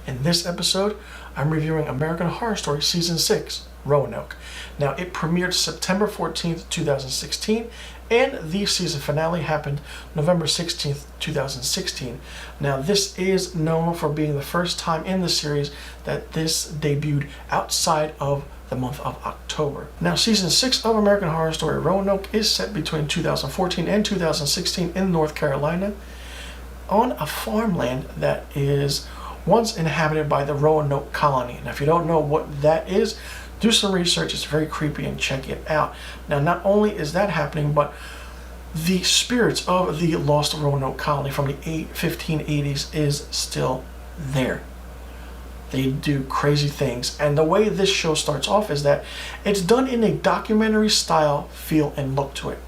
In this episode, I'm reviewing American Horror Story Season 6, Roanoke. Now, it premiered September 14th, 2016, and the season finale happened November 16th, 2016. Now, this is known for being the first time in the series that this debuted outside of the month of October. Now, Season 6 of American Horror Story Roanoke is set between 2014 and 2016 in North Carolina on a farmland that is once inhabited by the Roanoke colony. Now, if you don't know what that is, do some research. It's very creepy and check it out. Now, not only is that happening, but the spirits of the lost Roanoke colony from the 1580s is still there. They do crazy things. And the way this show starts off is that it's done in a documentary style feel and look to it.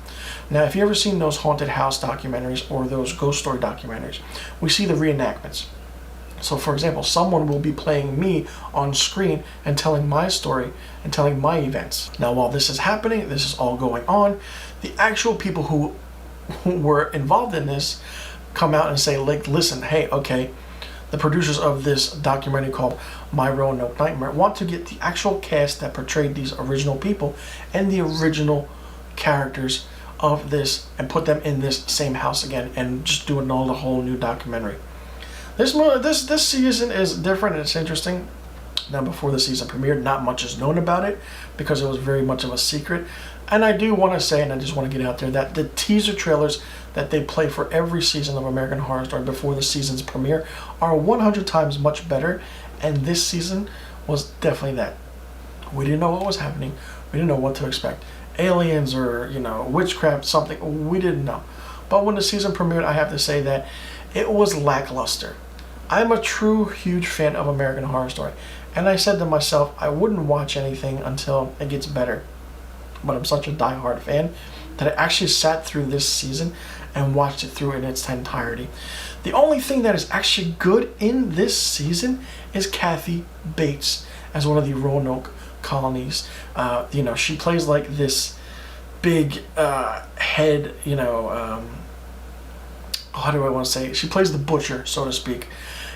Now, if you've ever seen those haunted house documentaries or those ghost story documentaries, we see the reenactments. So, for example, someone will be playing me on screen and telling my story and telling my events. Now, while this is happening, this is all going on, the actual people who were involved in this come out and say, like, listen, hey, okay, the producers of this documentary called My Roanoke Nightmare want to get the actual cast that portrayed these original people and the original characters of this and put them in this same house again and just do a whole new documentary. This season is different and it's interesting. Now, before the season premiered, not much is known about it because it was very much of a secret. And I do want to say, and I just want to get out there, that the teaser trailers that they play for every season of American Horror Story before the season's premiere are 100 times much better. And this season was definitely that. We didn't know what was happening. We didn't know what to expect. Aliens or, witchcraft, something. We didn't know. But when the season premiered, I have to say that it was lackluster. I'm a true huge fan of American Horror Story, and I said to myself I wouldn't watch anything until it gets better. But I'm such a diehard fan that I actually sat through this season and watched it through in its entirety. The only thing that is actually good in this season is Kathy Bates as one of the Roanoke colonies. She plays like this big head, how do I want to say it? She plays the butcher, so to speak,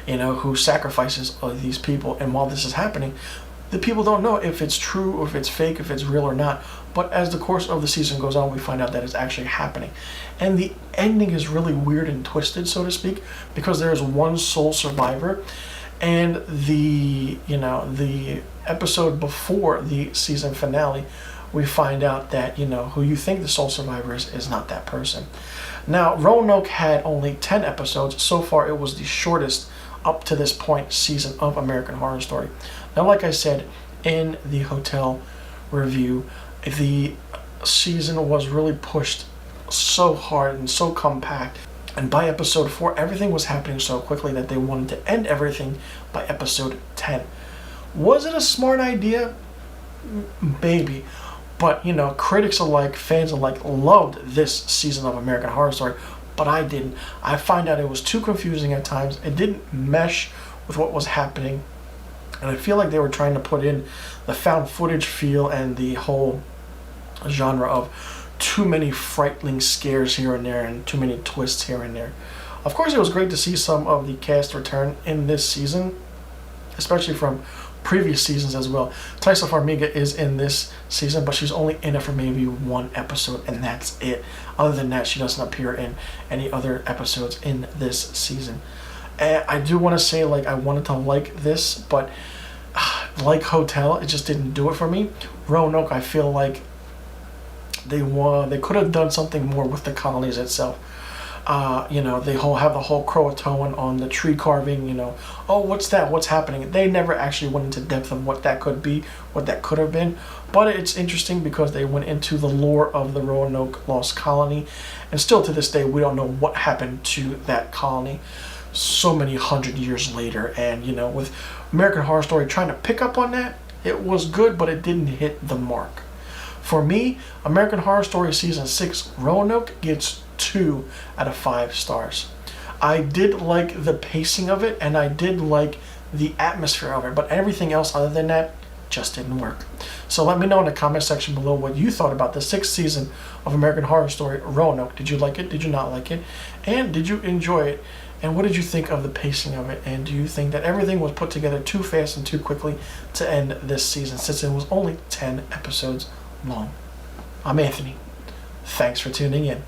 who sacrifices these people. And while this is happening, the people don't know if it's true or if it's fake, if it's real or not. But as the course of the season goes on, we find out that it's actually happening. And the ending is really weird and twisted, so to speak, because there is one sole survivor. And the episode before the season finale, we find out that, who you think the sole survivor is not that person. Now, Roanoke had only 10 episodes. So far, it was the shortest up to this point season of American Horror Story. Now, like I said in the hotel review, the season was really pushed so hard and so compact. And by episode 4, everything was happening so quickly that they wanted to end everything by episode 10. Was it a smart idea? Maybe. But, critics alike, fans alike, loved this season of American Horror Story, but I didn't. I find out it was too confusing at times. It didn't mesh with what was happening. And I feel like they were trying to put in the found footage feel and the whole genre of too many frightening scares here and there and too many twists here and there. Of course, it was great to see some of the cast return in this season, especially from previous seasons as well. Taissa Farmiga is in this season, but she's only in it for maybe one episode, and that's it. Other than that, she doesn't appear in any other episodes in this season. And I do want to say, I wanted to like this, but like Hotel, it just didn't do it for me. Roanoke, I feel like they could have done something more with the colonies itself. They have the whole Croatoan on the tree carving, oh, what's that? What's happening? They never actually went into depth of what that could be, what that could have been. But it's interesting because they went into the lore of the Roanoke lost colony. And still to this day, we don't know what happened to that colony so many 100 years later. And, with American Horror Story trying to pick up on that, it was good, but it didn't hit the mark. For me, American Horror Story Season 6 Roanoke gets 2 out of 5 stars. I did like the pacing of it, and I did like the atmosphere of it, but everything else other than that just didn't work. So let me know in the comment section below what you thought about the 6th season of American Horror Story Roanoke. Did you like it? Did you not like it? And did you enjoy it? And what did you think of the pacing of it? And do you think that everything was put together too fast and too quickly to end this season, since it was only 10 episodes long? I'm Anthony. Thanks for tuning in.